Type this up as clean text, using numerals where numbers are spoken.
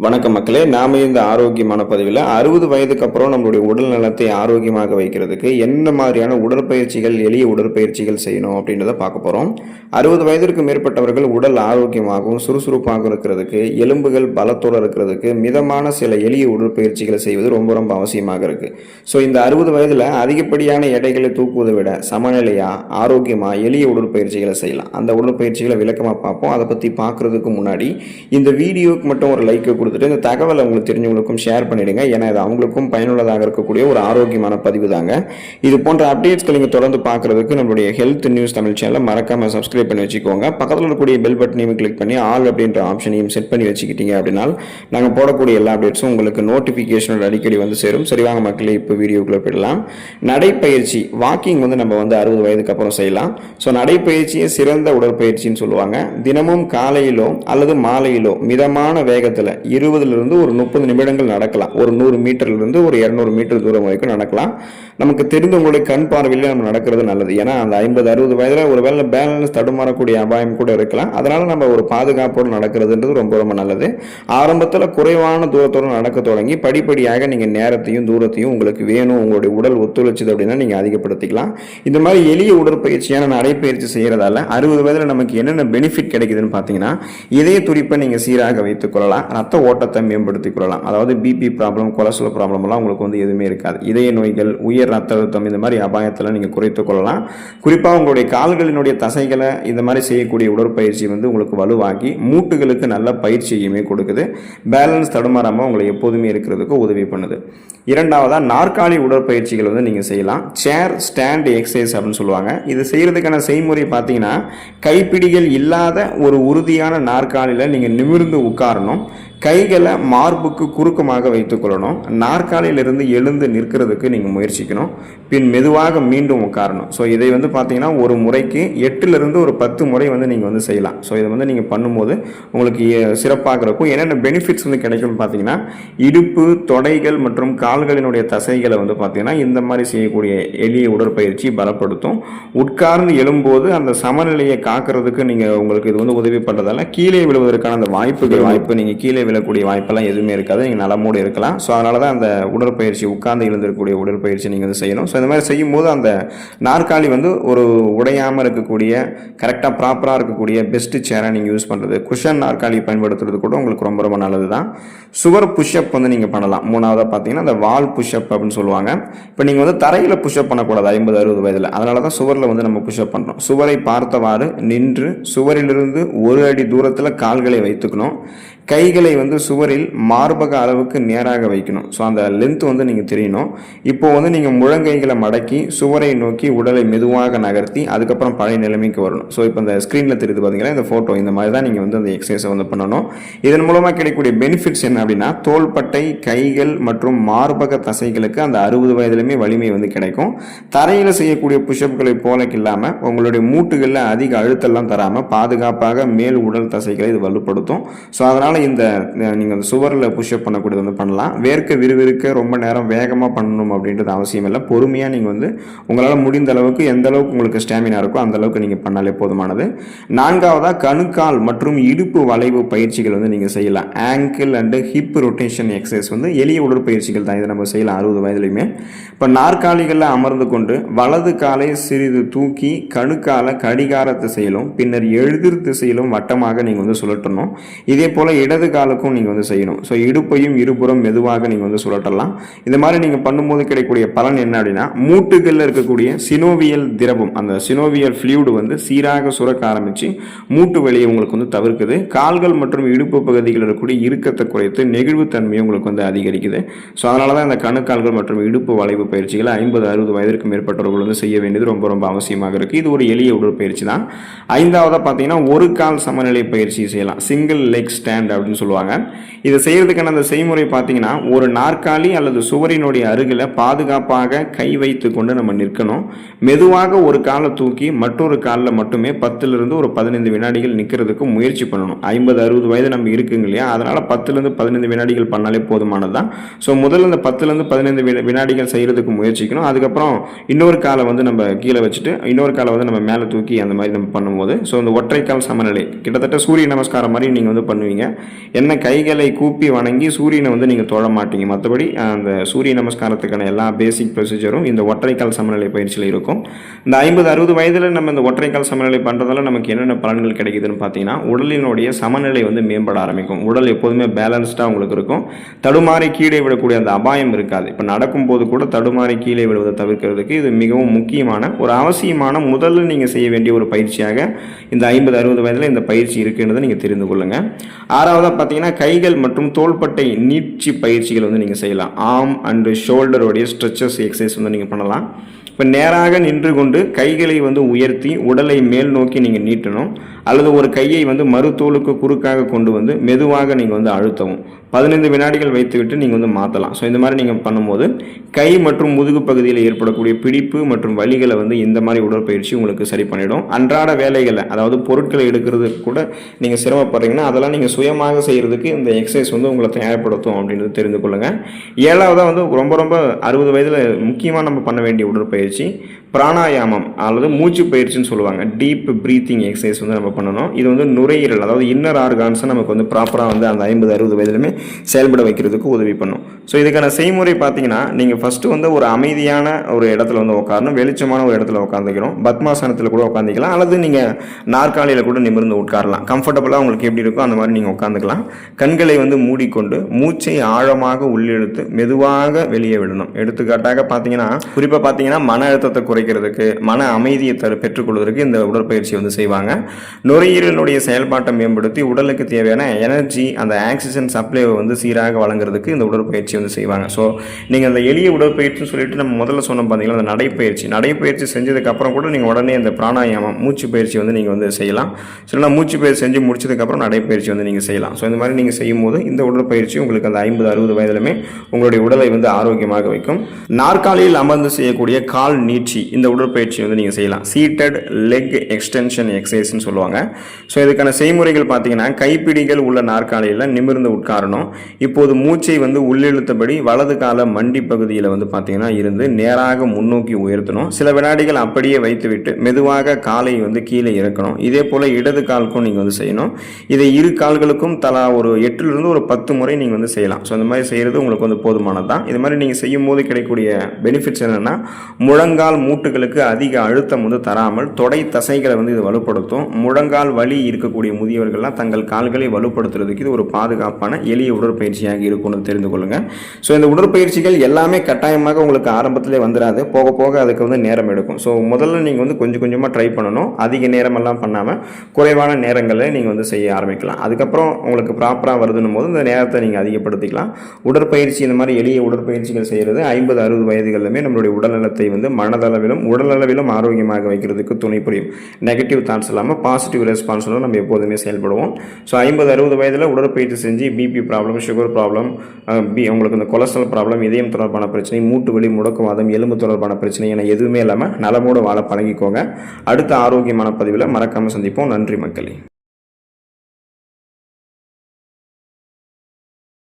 வணக்கம் மக்களே, நாம இந்த ஆரோக்கியமான பதிவில் 60 வயதுக்கு அப்புறம் நம்மளுடைய உடல் நலத்தை ஆரோக்கியமாக வைக்கிறதுக்கு என்ன மாதிரியான உடற்பயிற்சிகள், எளிய உடற்பயிற்சிகள் செய்யணும் அப்படின்றத பார்க்க போகிறோம். 60 வயதிற்கு மேற்பட்டவர்கள் உடல் ஆரோக்கியமாகவும் சுறுசுறுப்பாகவும் இருக்கிறதுக்கு, எலும்புகள் பலத்தோடு இருக்கிறதுக்கு மிதமான சில எளிய உடற்பயிற்சிகளை செய்வது ரொம்ப ரொம்ப அவசியமாக இருக்குது. ஸோ இந்த 60 வயதில் அதிகப்படியான எடைகளை தூக்குவதை விட சமநிலையாக ஆரோக்கியமாக எளிய உடற்பயிற்சிகளை செய்யலாம். அந்த உடற்பயிற்சிகளை விளக்கமாக பார்ப்போம். அதை பற்றி பார்க்குறதுக்கு முன்னாடி இந்த வீடியோக்கு மட்டும் ஒரு லைக் கொடுத்துட்டு இந்த தகவலை உங்களுக்கு தெரிஞ்சவங்களுக்கும் ஷேர் பண்ணிடுங்க. ஏன்னா இது அவங்களுக்கும் பயனுள்ளதாக இருக்கக்கூடிய ஒரு ஆரோக்கியமான பதிவு தாங்க. இது போன்ற அப்டேட்ஸ்களை நீங்கள் தொடர்ந்து பார்க்கறதுக்கு நம்மளுடைய ஹெல்த் நியூஸ் தமிழ் சேனலை மறக்காம சப்ஸ்கிரைப் பண்ணி வச்சுக்கோங்க. பக்கத்தில் இருக்கக்கூடிய பெல் பட்டனையும் கிளிக் பண்ணி ஆல் அப்படின்ற ஆப்ஷனையும் செட் பண்ணி வச்சுக்கிட்டீங்க அப்படின்னா நாங்கள் போடக்கூடிய எல்லா அப்டேட்ஸும் உங்களுக்கு நோட்டிஃபிகேஷனோட அடிக்கடி வந்து சேரும். சரிவாங்க மக்களே, இப்போ வீடியோக்குள்ள போயிடலாம். நடைப்பயிற்சி, வாக்கிங் நம்ம 60 வயதுக்கு அப்புறம் செய்யலாம். ஸோ நடைப்பயிற்சியை சிறந்த உடற்பயிற்சின்னு சொல்லுவாங்க. தினமும் காலையிலோ அல்லது மாலையிலோ மிதமான வேகத்தில் 20லிருந்து ஒரு 30 நிமிடங்கள் நடக்கலாம். ஒரு 100 மீட்டர்லேருந்து ஒரு 200 மீட்டர் தூரம் வரைக்கும் நடக்கலாம். நமக்கு தெரிந்தவங்களுடைய கண் பார்வையில் நம்ம நடக்கிறது நல்லது. ஏன்னா அந்த 50-60 வயதில் ஒரு வேளை பேலன்ஸ் தடுமாறக்கூடிய அபாயம் கூட இருக்கலாம். அதனால நம்ம ஒரு பாதுகாப்போடு நடக்கிறதுன்றது ரொம்ப ரொம்ப நல்லது. ஆரம்பத்தில் குறைவான தூரத்தோடு நடக்க தொடங்கி படிப்படியாக நீங்கள் நேரத்தையும் தூரத்தையும் உங்களுக்கு வேணும், உங்களுடைய உடல் ஒத்துழைச்சது அப்படின்னா நீங்கள் அதிகப்படுத்திக்கலாம். இந்த மாதிரி எளிய உடற்பயிற்சியான நடைப்பயிற்சி செய்கிறதால 60 வயதில் நமக்கு என்னென்ன பெனிஃபிட் கிடைக்குதுன்னு பார்த்தீங்கன்னா, இதய துடிப்பை நீங்கள் சீராக வைத்துக் கொள்ளலாம், ரத்த ஓட்டத்தை மேம்படுத்திக் கொள்ளலாம். அதாவது பிபி ப்ராப்ளம், கொலஸ்ட்ரால் ப்ராப்ளம் எல்லாம் உங்களுக்கு எதுவுமே இருக்காது. இதய நோய்கள், உயர் ரத்த அழுத்தம் இந்த மாதிரி அபாயத்தில் நீங்கள் குறைத்துக் கொள்ளலாம். குறிப்பாக உங்களுடைய கால்களினுடைய தசைகளை இந்த மாதிரி செய்யக்கூடிய உடற்பயிற்சி உங்களுக்கு வலுவாக்கி மூட்டுகளுக்கு நல்ல பயிற்சியுமே கொடுக்குது. பேலன்ஸ் தடுமாறாமல் உங்களை எப்போதுமே இருக்கிறதுக்கு உதவி பண்ணுது. இரண்டாவதா நாற்காலி உடற்பயிற்சிகள் நீங்கள் செய்யலாம். சேர் ஸ்டாண்ட் எக்ஸசைஸ் அப்படின்னு சொல்லுவாங்க. இது செய்யறதுக்கான செய்முறை பார்த்தீங்கன்னா, கைப்பிடிகள் இல்லாத ஒரு உறுதியான நாற்காலியில் நீங்கள் நிமிர்ந்து உட்காரணும். கைகளை மார்புக்கு குறுக்கமாக வைத்துக் கொள்ளணும். நாற்காலியிலிருந்து எழுந்து நிற்கிறதுக்கு நீங்கள் முயற்சிக்கணும். பின் மெதுவாக மீண்டும் உட்காரணும். ஸோ இதை பார்த்தீங்கன்னா ஒரு முறைக்கு 8லிருந்து ஒரு 10 முறை நீங்கள் செய்யலாம். ஸோ இதை நீங்கள் பண்ணும்போது உங்களுக்கு சிறப்பாக இருக்கும். என்னென்ன பெனிஃபிட்ஸ் கிடைக்கும்னு பார்த்தீங்கன்னா, இடுப்பு, தொடைகள் மற்றும் கால்களினுடைய தசைகளை பார்த்தீங்கன்னா இந்த மாதிரி செய்யக்கூடிய எளிய உடற்பயிற்சி பலப்படுத்தும். உட்கார்ந்து எழும்போது அந்த சமநிலையை காக்கிறதுக்கு உங்களுக்கு இது உதவி பண்ணுறதால கீழே விழுவதற்கான அந்த வாய்ப்பு நீங்கள் கீழே விழக்கூடிய வாய்ப்பெல்லாம் எதுவுமே இருக்காது. நீங்கள் நலமோடு இருக்கலாம். ஸோ அதனால தான் அந்த உடற்பயிற்சி, உட்கார்ந்து எழுந்திருக்கக்கூடிய உடற்பயிற்சி நீங்கள் செய்யணும். ஸோ இந்த மாதிரி செய்யும் போது அந்த நாற்காலி ஒரு உடையாமல் இருக்கக்கூடிய, கரெக்டாக ப்ராப்பராக இருக்கக்கூடிய பெஸ்ட் சேராக நீங்கள் யூஸ் பண்ணுறது, குஷன் நாற்காலி பயன்படுத்துறது கூட உங்களுக்கு ரொம்ப ரொம்ப நல்லது தான். சுவர் புஷ்அப் நீங்கள் பண்ணலாம். மூணாவதாக பார்த்தீங்கன்னா அந்த வால் புஷ்அப் அப்படின்னு சொல்லுவாங்க. இப்போ நீங்கள் தரையில் புஷ்அப் பண்ணக்கூடாது 50-60 வயதில். அதனால தான் சுவரில் நம்ம புஷ்அப் பண்ணுறோம். சுவரை பார்த்தவாறு நின்று சுவரிலிருந்து 1 அடி தூரத்தில் கால்களை வைத்துக்கணும். கைகளை சுவரில் மார்பக அளவுக்கு நேராக வைக்கணும். ஸோ அந்த லென்த் நீங்கள் தெரியணும். இப்போ நீங்கள் முழங்கைகளை மடக்கி சுவரை நோக்கி உடலை மெதுவாக நகர்த்தி அதுக்கப்புறம் பழைய நிலைமைக்கு வரணும். ஸோ இப்போ இந்த ஸ்க்ரீனில் தெரியுது பார்த்தீங்கன்னா, இந்த ஃபோட்டோ இந்த மாதிரி தான் நீங்கள் அந்த எக்ஸசைஸை பண்ணணும். இதன் மூலமாக கிடைக்கக்கூடிய பெனிஃபிட்ஸ் என்ன அப்படின்னா, தோள்பட்டை, கைகள் மற்றும் மார்பக தசைகளுக்கு அந்த 60 வயதிலுமே வலிமை கிடைக்கும். தரையில் செய்யக்கூடிய புஷ்அப்களை போல இல்லாமல் உங்களுடைய மூட்டுகளில் அதிக அழுத்தெல்லாம் தராமல் பாதுகாப்பாக மேல் உடல் தசைகளை இது வலுப்படுத்தும். ஸோ அதனால் நீங்கள் சுவரில் புஷ்அப் பண்ணக்கூடியது பண்ணலாம். வேர்க்க விறுவிறுக்க ரொம்ப நேரம் வேகமாக பண்ணணும் அப்படின்றது அவசியம் இல்லை. பொறுமையாக நீங்கள் உங்களால் முடிந்த அளவுக்கு, எந்த அளவுக்கு உங்களுக்கு ஸ்டாமினா இருக்கோ அந்த அளவுக்கு நீங்கள் பண்ணாலே போதுமானது. நான்காவதாக கணுக்கால் மற்றும் இடுப்பு வளைவு பயிற்சிகள் நீங்கள் செய்யலாம். Angle and hip rotation exercise எளிய உடற்பயிற்சிகள் தான். இதை நம்ம செய்யலாம் 60 வயதுலையுமே. இப்போ நாற்காலிகளில் அமர்ந்து கொண்டு வலது காலை சிறிது தூக்கி கணுக்கால கடிகார திசையிலும் பின்னர் எதிர் திசையிலும் வட்டமாக நீங்கள் சுழற்றணும். இதே போல இடது காலுக்கும் நீங்கள் செய்யணும். ஸோ இடுப்பையும் இருபுறம் மெதுவாக நீங்கள் சுழற்றலாம். இந்த மாதிரி நீங்கள் பண்ணும்போது கிடைக்கக்கூடிய பலன் என்ன அப்படின்னா, மூட்டுகளில் இருக்கக்கூடிய சினோவியல் திரவம், அந்த சினோவியல் ஃப்ளூயிட் சீராக சுரக்க ஆரம்பித்து மூட்டு வலியை உங்களுக்கு தவிர்க்குது. கால்கள் மற்றும் இடுப்பு பகுதிகளில் இருக்கக்கூடிய இறுக்கத்தை குறைத்து நெகிழ்வுத்தன்மையை உங்களுக்கு அதிகரிக்குது. ஸோ அதனால தான் இந்த கணுக்கால்கள் மற்றும் இடுப்பு வளைவு பயிற்சிகளை 50-60 வயதிற்கு மேற்பட்டவர்கள் செய்ய வேண்டியது ரொம்ப ரொம்ப அவசியமாக இருக்குது. இது ஒரு எளிய உடற்பயிற்சி தான். ஐந்தாவதாக பார்த்தீங்கன்னா ஒரு கால் சமநிலை பயிற்சி செய்யலாம். சிங்கிள் லெக் ஸ்டாண்ட் அப்படின்னு சொல்லுவாங்க. இதை செய்யறதுக்கான அந்த செய்முறை பார்த்தீங்கன்னா, ஒரு நாற்காலி அல்லது சுவரினுடைய அருகில் பாதுகாப்பாக கை வைத்து கொண்டு நம்ம நிற்கணும். மெதுவாக ஒரு காலை தூக்கி மற்றொரு காலில் மட்டுமே 10லிருந்து ஒரு 15 வினாடிகள் நிற்கிறதுக்கு முயற்சி பண்ணணும். 50-60 வயது நம்ம இருக்குங்க இல்லையா, அதனால 10லிருந்து 15 வினாடிகள் பண்ணாலே போதுமானது தான். ஸோ முதல்ல இந்த 10லிருந்து 15 வினாடிகள் செய்யறதுக்கு முயற்சிக்கணும். அதுக்கப்புறம் இன்னொரு காலை நம்ம கீழே வச்சுட்டு இன்னொரு காலை நம்ம மேலே தூக்கி அந்த மாதிரி நம்ம பண்ணும்போது, ஸோ இந்த ஒற்றைக்கால் சமநிலை கிட்டத்தட்ட சூரிய நமஸ்காரம் மாதிரி நீங்கள் பண்ணுவீங்க. என்ன கைகளை கூப்பி வணங்கி சூரியனை வந்து நீங்கள் தொழ மாட்டீங்க. மற்றபடி அந்த சூரிய நமஸ்காரத்துக்கான எல்லா பேசிக் ப்ரொசீஜரும் இந்த ஒற்றைக்கால் சமநிலை பயிற்சியில் இருக்கும். இந்த 50-60 வயதில் நம்ம இந்த ஒற்றைக்கால் சமநிலை பண்ணுறதால நமக்கு என்னென்ன பலன்கள் கிடைக்குதுன்னு பார்த்தீங்கன்னா, உடலினுடைய சமநிலை வந்து மேம்பட ஆரம்பிக்கும். உடல் எப்போதுமே பேலன்ஸ்டாக உங்களுக்கு இருக்கும். தடுமாறி கீழே விடக்கூடிய அந்த அபாயம் இருக்காது. இப்போ நடக்கும்போது கூட தடுமாறி கீழே விடுவதை தவிர்க்கிறதுக்கு இது மிகவும் முக்கியமான ஒரு அவசியமான முதல்ல நீங்கள் செய்ய வேண்டிய ஒரு பயிற்சியாக இந்த 50-60 வயதில் இந்த பயிற்சி இருக்குன்றதை நீங்கள் தெரிந்து கொள்ளுங்கள். ஆறாவதாக பார்த்தீங்கன்னா, கைகள் மற்றும் தோள்பட்டை நீட்சி பயிற்சிகள் வந்து நீங்கள் செய்யலாம். ஆர்ம் அண்டு ஷோல்டருடைய ஸ்ட்ரெச்சஸ் எக்ஸசைஸ் வந்து நீங்கள் பண்ணலாம். இப்போ நேராக நின்று கொண்டு கைகளை வந்து உயர்த்தி உடலை மேல் நோக்கி நீங்கள் நீட்டணும். அல்லது ஒரு கையை வந்து மறுதோலுக்கு குறுக்காக கொண்டு வந்து மெதுவாக நீங்கள் வந்து அழுத்தவும். 15 வினாடிகள் வைத்துவிட்டு நீங்கள் வந்து மாற்றலாம். ஸோ இந்த மாதிரி நீங்கள் பண்ணும்போது கை மற்றும் முதுகு பகுதியில் ஏற்படக்கூடிய பிடிப்பு மற்றும் வலிகளை வந்து இந்த மாதிரி உடற்பயிற்சி உங்களுக்கு சரி பண்ணிடும். அன்றாட வேலைகளை, அதாவது பொருட்களை எடுக்கிறதுக்கு கூட நீங்கள் சிரமப்படுறீங்கன்னா அதெல்லாம் நீங்கள் சுயமாக செய்கிறதுக்கு இந்த எக்ஸசைஸ் வந்து உங்களை தயார்படுத்தும் அப்படின்றது தெரிந்து கொள்ளுங்கள். ஏழாவதாக வந்து ரொம்ப 60 வயதில் முக்கியமாக நம்ம பண்ண வேண்டிய உடற்பயிற்சி பிராணாயாமம் அல்லது மூச்சு பயிற்சின்னு சொல்லுவாங்க. டீப் ப்ரீத்திங் எக்ஸசைஸ் வந்து நம்ம பண்ணணும். இது வந்து நுரையீரல், அதாவது இன்னர் ஆர்கான்ஸை நமக்கு வந்து ப்ராப்பராக வந்து அந்த 50-60 வயதிலுமே செயல்பட வைக்கிறதுக்கு உதவி பண்ணும். ஸோ இதுக்கான செய்முறை பார்த்தீங்கன்னா, நீங்கள் ஃபஸ்ட்டு வந்து ஒரு அமைதியான ஒரு இடத்துல வந்து உட்காரணும். வெளிச்சமான ஒரு இடத்துல உட்காந்துக்கணும். பத்மாசனத்தில் கூட உட்காந்துக்கலாம், அல்லது நீங்கள் நாற்காலியில் கூட நிமிர்ந்து உட்காரலாம். கம்ஃபர்டபுளாக உங்களுக்கு எப்படி இருக்கோ அந்த மாதிரி நீங்கள் உட்காந்துக்கலாம். கண்களை வந்து மூடிக்கொண்டு மூச்சை ஆழமாக உள்ளிழுத்து மெதுவாக வெளியே விடணும். எடுத்துக்காட்டாக பார்த்தீங்கன்னா, குறிப்பாக பார்த்தீங்கன்னா மன அழுத்தத்தை குறைக்கிறதுக்கு, மன அமைதியை பெற்றுக்கொள்வதற்கு இந்த உடற்பயிற்சி வந்து செய்வாங்க. நுரையீரலுடைய செயல்பாட்டை மேம்படுத்தி உடலுக்கு தேவையான எனர்ஜி, அந்த ஆக்சிஜன் சப்ளைவை வந்து சீராக வழங்குறதுக்கு இந்த உடற்பயிற்சி வந்து செய்வாங்க. ஸோ நீங்கள் அந்த எளிய உடற்பயிற்சின்னு சொல்லிட்டு நம்ம முதல்ல சொன்னோம் பார்த்தீங்கன்னா, அந்த நடைப்பயிற்சி செஞ்சதுக்கப்புறம் கூட நீங்கள் உடனே அந்த பிராணாயாமம் மூச்சு பயிற்சி வந்து நீங்கள் வந்து செய்யலாம். சில மூச்சு பயிற்சி செஞ்சு முடிச்சதுக்கப்புறம் நடைப்பயிற்சி வந்து நீங்கள் செய்யலாம். ஸோ இந்த மாதிரி நீங்கள் செய்யும் போது இந்த உடற்பயிற்சி உங்களுக்கு அந்த 50-60 வயதிலுமே உங்களுடைய உடலை வந்து ஆரோக்கியமாக வைக்கும். நாற்காலியில் அமர்ந்து செய்யக்கூடிய கால் நீட்சி, இந்த உடற்பயிற்சி வந்து நீங்கள் செய்யலாம். சீட்டட் லெக் எக்ஸ்டென்ஷன் எக்ஸசைஸ்ன்னு சொல்லுவாங்க. ஸோ இதுக்கான செய்முறைகள் பார்த்தீங்கன்னா, கைப்பிடிகள் உள்ள நாற்காலியில் நிமிர்ந்து உட்காரணும். இப்போது மூச்சை வந்து உள்ளிழுத்தபடி வலது கால மண்டி பகுதியில் வந்து பார்த்தீங்கன்னா இருந்து நேராக முன்னோக்கி உயர்த்தணும். சில வினாடிகள் அப்படியே வைத்துவிட்டு மெதுவாக காலை வந்து கீழே இறக்கணும். இதே போல் இடது காலுக்கும் நீங்கள் வந்து செய்யணும். இதை இரு கால்களுக்கும் தலா ஒரு 8லிருந்து ஒரு 10 முறை நீங்கள் வந்து செய்யலாம். ஸோ அந்த மாதிரி செய்கிறது உங்களுக்கு வந்து போதுமானது தான். இது மாதிரி நீங்கள் செய்யும் போது கிடைக்கக்கூடிய பெனிஃபிட்ஸ் என்னென்னா, முழங்கால் மூட்டுகளுக்கு அதிக அழுத்தம் வந்து தராமல் தொடை தசைகளை வந்து இது வலுப்படுத்தும். முழங்கால் வலி இருக்கக்கூடிய முதியவர்கள்லாம் தங்கள் கால்களை வலுப்படுத்துறதுக்கு இது ஒரு பாதுகாப்பான எளிய உடற்பயிற்சியாக இருக்கும்னு தெரிந்து கொள்ளுங்கள். ஸோ இந்த உடற்பயிற்சிகள் எல்லாமே கட்டாயமாக உங்களுக்கு ஆரம்பத்திலே வந்துடாது. போக போக அதுக்கு வந்து நேரம் எடுக்கும். ஸோ முதல்ல நீங்கள் வந்து கொஞ்சம் கொஞ்சமாக ட்ரை பண்ணணும். அதிக நேரமெல்லாம் பண்ணாமல் குறைவான நேரங்களில் நீங்கள் வந்து செய்ய ஆரம்பிக்கலாம். அதுக்கப்புறம் உங்களுக்கு ப்ராப்பராக வருதுன்னும் போது இந்த நேரத்தை நீங்கள் அதிகப்படுத்திக்கலாம். உடற்பயிற்சி, இந்த மாதிரி எளிய உடற்பயிற்சிகள் செய்கிறது 50-60 வயதுகளிலுமே நம்மளுடைய உடல்நலத்தை வந்து மனதளவிலும் உடலளவிலும் ஆரோக்கியமாக வைக்கிறதுக்கு துணை புரியும். நெகட்டிவ் தாட்ஸ் இல்லாமல் பாசிட்டிவ் ரெஸ்பான்ஸில் நம்ம எப்போதுமே செயல்படுவோம். ஸோ 50-60 வயதில் உடற்பயிற்சி செஞ்சு பிபி ப்ராப்ளம், சுகர் ப்ராப்ளம், உங்களுக்கு இந்த கொலஸ்ட்ரால் ப்ராப்ளம், இதயம் தொடர்பான பிரச்சனை, மூட்டு வலி, முடக்குவாதம், எலும்பு தொடர்பான பிரச்சனை என எதுவுமே இல்லாமல் நலமோடு வாழ பழகிக்கோங்க. அடுத்த ஆரோக்கியமான பதிவில் மறக்காமல் சந்திப்போம். நன்றி மக்களே.